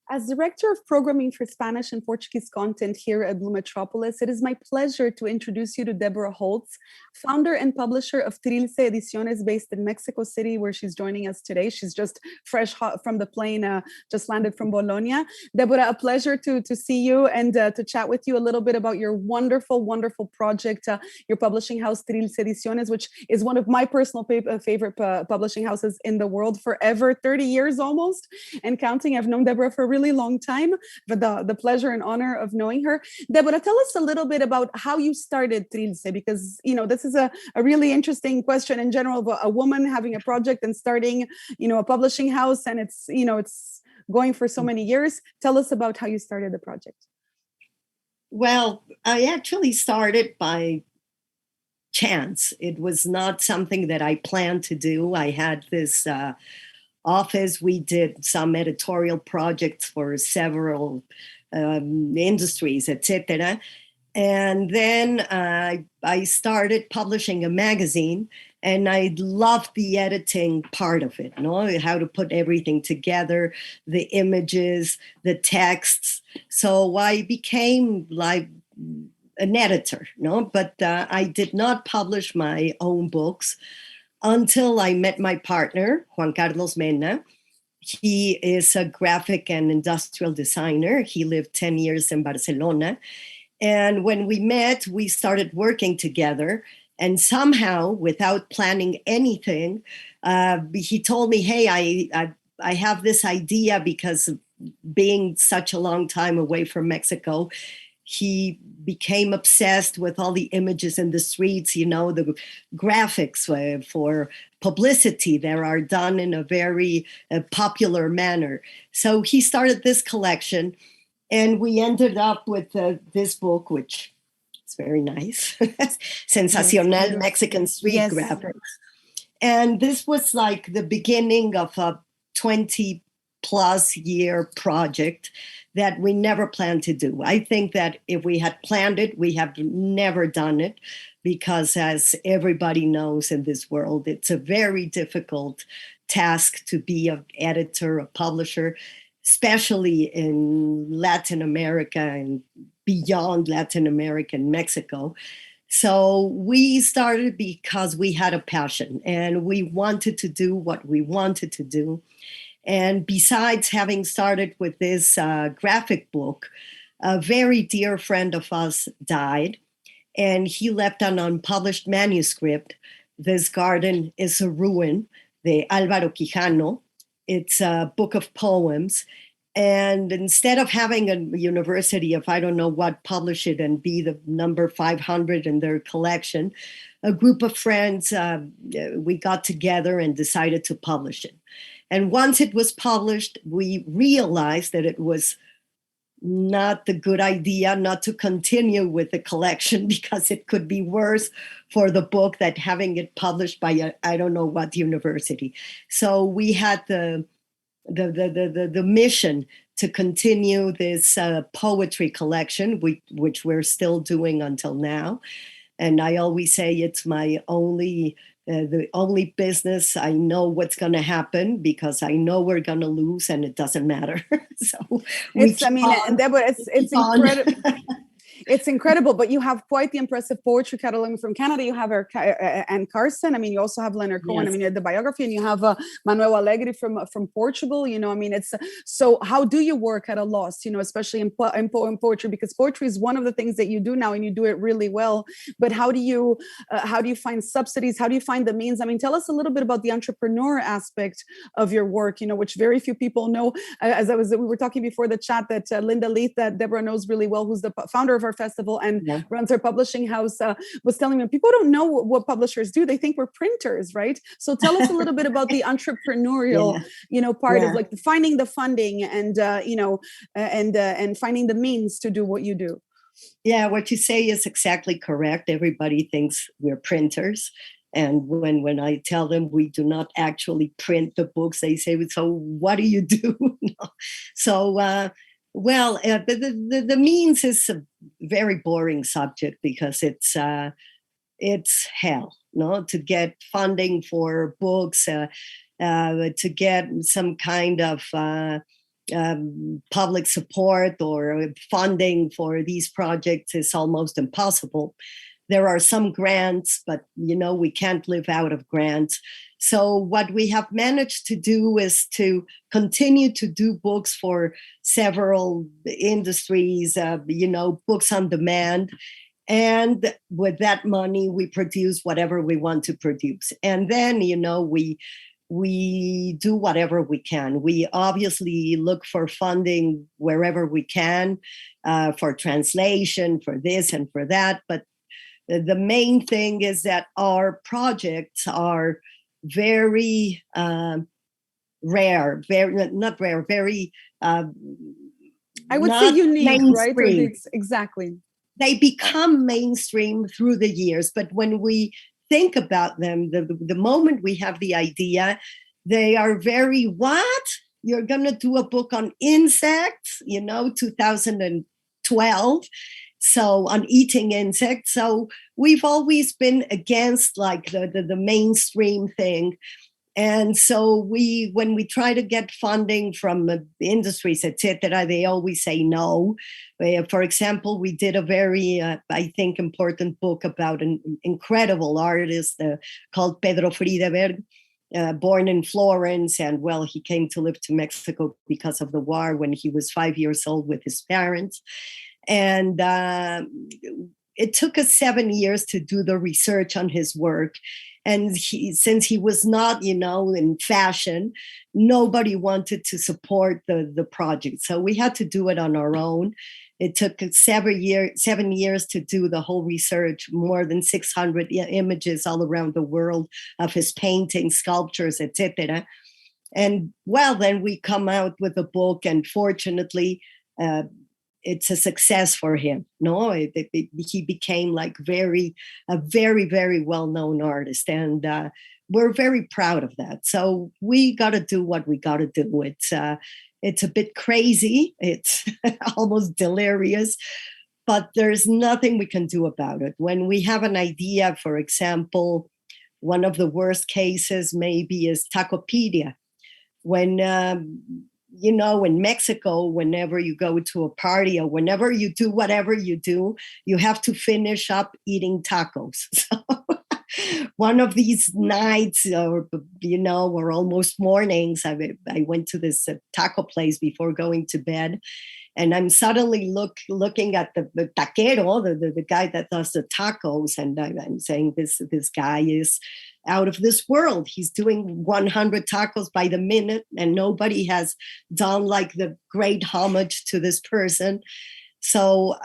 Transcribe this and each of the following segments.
As Director of Programming for Spanish and Portuguese content here at Blue Metropolis, it is my pleasure to introduce you to Deborah Holtz, founder and publisher of Trilce Ediciones based in Mexico City, where she's joining us today. She's just fresh hot from the plane, just landed from Bologna. Deborah, a pleasure to see you and to chat with you a little bit about your wonderful, wonderful project, your publishing house, Trilce Ediciones, which is one of my personal favorite publishing houses in the world forever, 30 years almost, and counting. I've known Deborah for a really long time, but the pleasure and honor of knowing her. Deborah, tell us a little bit about how you started Trilce, because this is a really interesting question in general of a woman having a project and starting a publishing house, and it's going for so many years. Tell us about how you started the project. Well, I actually started by chance. It was not something that I planned to do. I had this office. We did some editorial projects for several industries, etc. And then I started publishing a magazine, and I loved the editing part of it, how to put everything together, the images, the texts. So I became like an editor, but I did not publish my own books until I met my partner, Juan Carlos Mena. He is a graphic and industrial designer. He lived 10 years in Barcelona. And when we met, we started working together. And somehow, without planning anything, he told me, hey, I have this idea, because of being such a long time away from Mexico, he became obsessed with all the images in the streets, the graphics for publicity that are done in a very popular manner. So he started this collection, and we ended up with this book, which is very nice. Sensacional Mexican Street Graphics. And this was like the beginning of a 20-plus year project that we never planned to do. I think that if we had planned it, we have never done it, because as everybody knows in this world, it's a very difficult task to be an editor, a publisher, especially in Latin America and beyond Latin America and Mexico. So we started because we had a passion and we wanted to do what we wanted to do. And besides having started with this graphic book, a very dear friend of us died, and he left an unpublished manuscript. This Garden is a Ruin, the Álvaro Quijano. It's a book of poems. And instead of having a university of I don't know what publish it and be the number 500 in their collection, a group of friends, we got together and decided to publish it. And once it was published, we realized that it was not the good idea not to continue with the collection, because it could be worse for the book than having it published by I don't know what university. So we had the mission to continue this poetry collection, which we're still doing until now. And I always say it's my the only business I know what's going to happen, because I know we're going to lose and it doesn't matter. So Deborah, it's incredible. It's incredible, but you have quite the impressive poetry catalog from Canada. You have Anne Carson. I mean, you also have Leonard Cohen. Yes. I mean, the biography, and you have Manuel Alegre from Portugal. It's so. How do you work at a loss? Especially in poetry, because poetry is one of the things that you do now, and you do it really well. But how do you find subsidies? How do you find the means? I mean, tell us a little bit about the entrepreneur aspect of your work. Which very few people know. We were talking before the chat that Linda Leith, that Deborah knows really well, who's the founder of our festival and runs our publishing house, was telling me people don't know what publishers do. They think we're printers, right? So tell us a little bit about the entrepreneurial, part of like finding the funding and and finding the means to do what you do. Yeah, what you say is exactly correct. Everybody thinks we're printers. And when I tell them we do not actually print the books, they say, so what do you do? So, the means is a very boring subject, because it's hell, to get funding for books, to get some kind of public support or funding for these projects is almost impossible. There are some grants, but we can't live out of grants. So what we have managed to do is to continue to do books for several industries, books on demand. And with that money, we produce whatever we want to produce. And then, we do whatever we can. We obviously look for funding wherever we can, for translation, for this and for that. But the main thing is that our projects are very rare, very I would say unique, right? Exactly. They become mainstream through the years, but when we think about them, the moment we have the idea, they are very, what? You're going to do a book on insects, 2012. So on eating insects. So we've always been against like the mainstream thing. And so when we try to get funding from the industries, etc., they always say no. For example, we did a very, I think, important book about an incredible artist called Pedro Friedeberg, born in Florence. And well, he came to live to Mexico because of the war when he was 5 years old with his parents. And it took us 7 years to do the research on his work. And since he was not, in fashion, nobody wanted to support the project. So we had to do it on our own. It took 7 years to do the whole research, more than 600 images all around the world of his paintings, sculptures, etc. And well, then we come out with a book, and fortunately, it's a success for him. He became like a very, very well-known artist. And we're very proud of that. So we got to do what we got to do. It's a bit crazy. It's almost delirious, but there's nothing we can do about it. When we have an idea, for example, one of the worst cases maybe is Tacopedia. When, in Mexico, whenever you go to a party or whenever you do whatever you do, you have to finish up eating tacos. So one of these nights or almost mornings, I went to this taco place before going to bed. And I'm suddenly looking at the taquero, the guy that does the tacos. And I'm saying, this guy is out of this world. He's doing 100 tacos by the minute, and nobody has done like the great homage to this person. So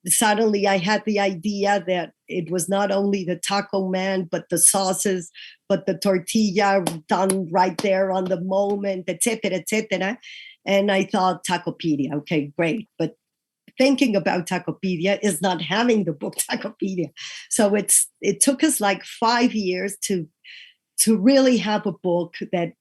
suddenly I had the idea that it was not only the taco man, but the sauces, but the tortilla done right there on the moment, etc., etc. And I thought, Tacopedia, okay, great. But thinking about Tacopedia is not having the book Tacopedia. So it took us like 5 years to really have a book that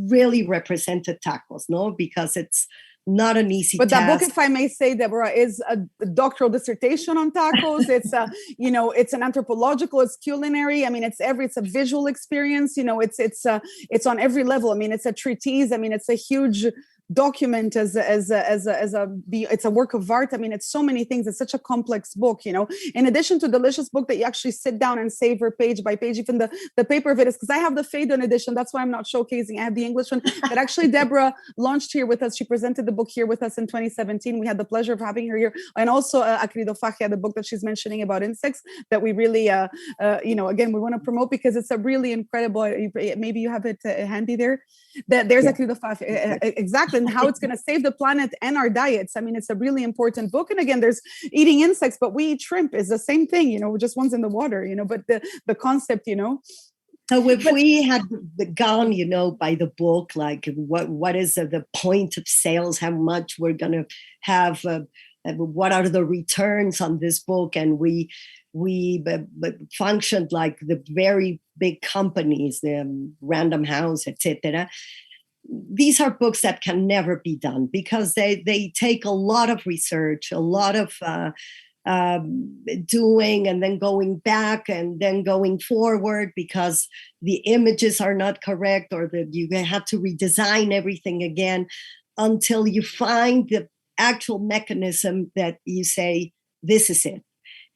really represented tacos, because it's not an easy but task. That book, if I may say, Deborah, is a doctoral dissertation on tacos. It's it's an anthropological, it's culinary. I mean, it's a visual experience. It's on every level. I mean, it's a treatise. I mean, it's a huge document it's a work of art. I mean, it's so many things. It's such a complex book, in addition to delicious book that you actually sit down and savor page by page. Even the paper of it is, because I have the Phaedon edition. That's why I'm not showcasing. I have the English one that actually Deborah launched here with us. She presented the book here with us in 2017. We had the pleasure of having her here. And also Acridofagia, the book that she's mentioning about insects, that we really, again, we want to promote because it's a really incredible, maybe you have it handy there. There's Acridofagia, exactly. And how it's going to save the planet and our diets. I mean, it's a really important book. And again, there's eating insects, but we eat shrimp is the same thing, just one's in the water, but the concept, So if we had gone, by the book, like what is the point of sales, how much we're going to have, what are the returns on this book? And we functioned like the very big companies, the Random House, etc. These are books that can never be done because they take a lot of research, a lot of doing, and then going back and then going forward because the images are not correct or you have to redesign everything again. until you find the actual mechanism that you say, this is it.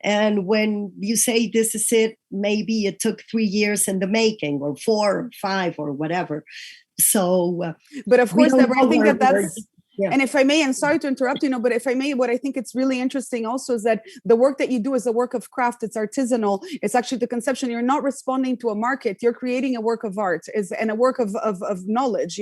And when you say this is it, maybe it took 3 years in the making, or 4 or 5 or whatever. So, but of course, Deborah, I think that's. Yeah. And if I may, and sorry to interrupt, but if I may, what I think it's really interesting also is that the work that you do is a work of craft. It's artisanal. It's actually the conception. You're not responding to a market. You're creating a work of art and a work of knowledge,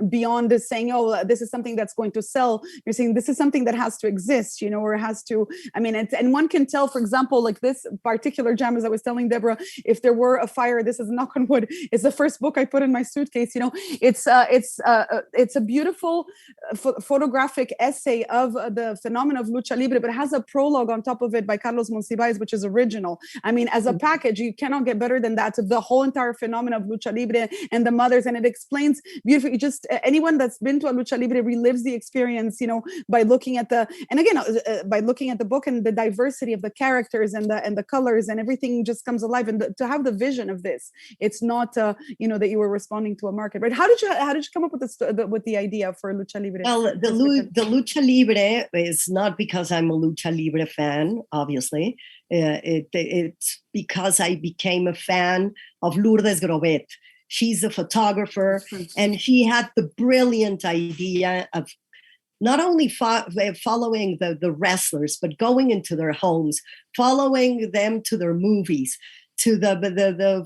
beyond this saying, oh, this is something that's going to sell. You're saying this is something that has to exist, or it has to, and one can tell, for example, like this particular gem, as I was telling Deborah, if there were a fire, this is knock on wood, it's the first book I put in my suitcase, it's a beautiful photographic essay of the phenomenon of Lucha Libre, but it has a prologue on top of it by Carlos Monsiváis, which is original. As a package, you cannot get better than that, the whole entire phenomenon of Lucha Libre and the mothers, and it explains beautifully. Just anyone that's been to a Lucha Libre relives the experience, by looking at by looking at the book and the diversity of the characters and the colors, and everything just comes alive. And to have the vision of this, it's not that you were responding to a market, right? How did you come up with the idea for Lucha Libre? Well, the Lucha Libre is not because I'm a Lucha Libre fan, obviously. It's because I became a fan of Lourdes Grobet. She's a photographer, and she had the brilliant idea of not only following the wrestlers, but going into their homes, following them to their movies, to the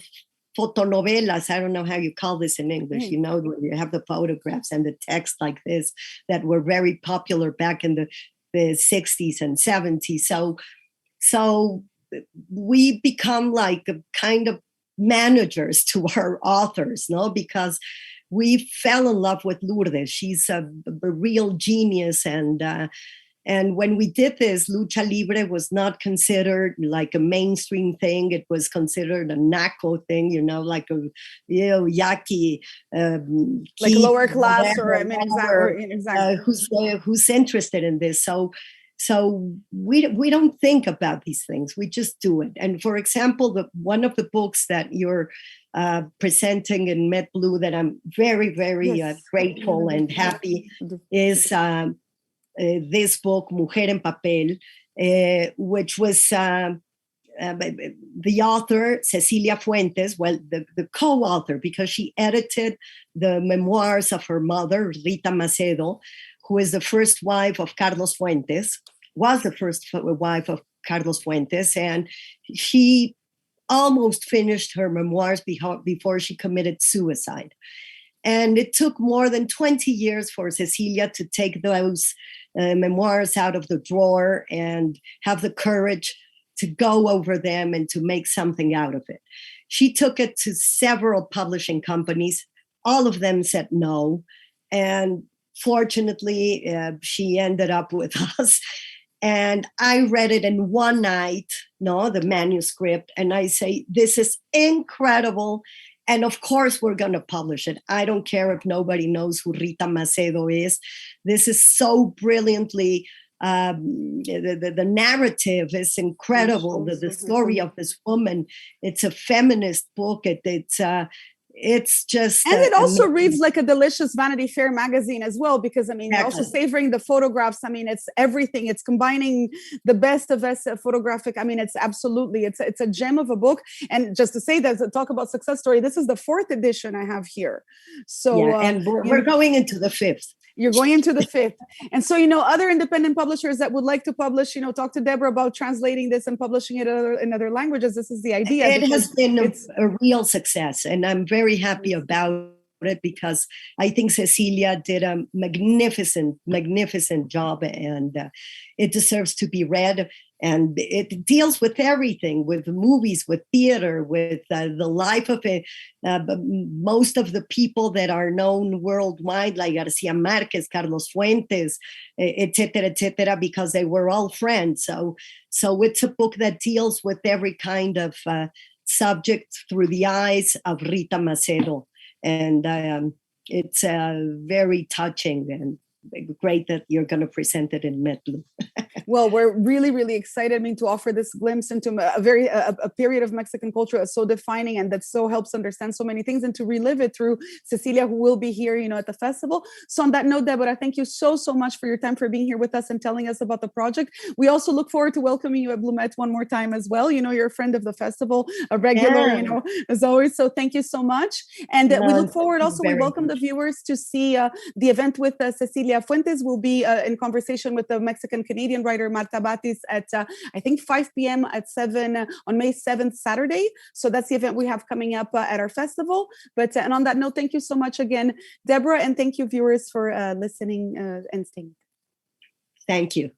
fotonovelas. I don't know how you call this in English, where you have the photographs and the text like this that were very popular back in the 60s and 70s. So we become like a kind of managers to our authors, because we fell in love with Lourdes. She's a real genius, and when we did this, Lucha Libre was not considered like a mainstream thing. It was considered a naco thing, like a yaki, like lower class, whatever, exactly. Who's interested in this. So we don't think about these things. We just do it. And for example, one of the books that you're presenting in Met Blue that I'm very, very grateful and happy is this book, Mujer en Papel, which was the author, Cecilia Fuentes, the co-author, because she edited the memoirs of her mother, Rita Macedo, who is the first wife of Carlos Fuentes, was the first wife of Carlos Fuentes, and she almost finished her memoirs before she committed suicide. And it took more than 20 years for Cecilia to take those memoirs out of the drawer and have the courage to go over them and to make something out of it. She took it to several publishing companies. All of them said no. And fortunately, she ended up with us. And I read it in one night, the manuscript, and I say, this is incredible. And of course, we're going to publish it. I don't care if nobody knows who Rita Macedo is. This is so brilliantly, the narrative is incredible. The story of this woman, it's a feminist book. It's just, and it also reads like a delicious Vanity Fair magazine as well, because exactly. Also savoring the photographs. It's everything. It's combining the best of us photographic. It's absolutely, it's a gem of a book. And just to say that, to talk about success story, this is the 4th edition I have here. So and we're going into the 5th. You're going into the 5th. And so, other independent publishers that would like to publish, talk to Deborah about translating this and publishing it in other languages. This is the idea. It has been a real success. And I'm very happy about it, because I think Cecilia did a magnificent job, and it deserves to be read. And it deals with everything, with movies, with theater, with the life of it. Most of the people that are known worldwide, like Garcia Marquez, Carlos Fuentes, et cetera, because they were all friends. So it's a book that deals with every kind of subject through the eyes of Rita Macedo. And it's very touching, and great that you're going to present it in Met Blue. Well, we're really, really excited, I mean, to offer this glimpse into a period of Mexican culture that's so defining and that so helps understand so many things, and to relive it through Cecilia, who will be here, at the festival. So on that note, Deborah, thank you so much for your time, for being here with us and telling us about the project. We also look forward to welcoming you at Blue Met one more time as well. You're a friend of the festival, a regular, as always. So thank you so much. And we look forward also, we welcome the viewers to see the event with Cecilia Fuentes. Will be in conversation with the Mexican-Canadian writer Marta Batis at, I think, 5 p.m. at 7 on May 7th, Saturday. So that's the event we have coming up at our festival. But and on that note, thank you so much again, Deborah, and thank you, viewers, for listening and staying. Thank you.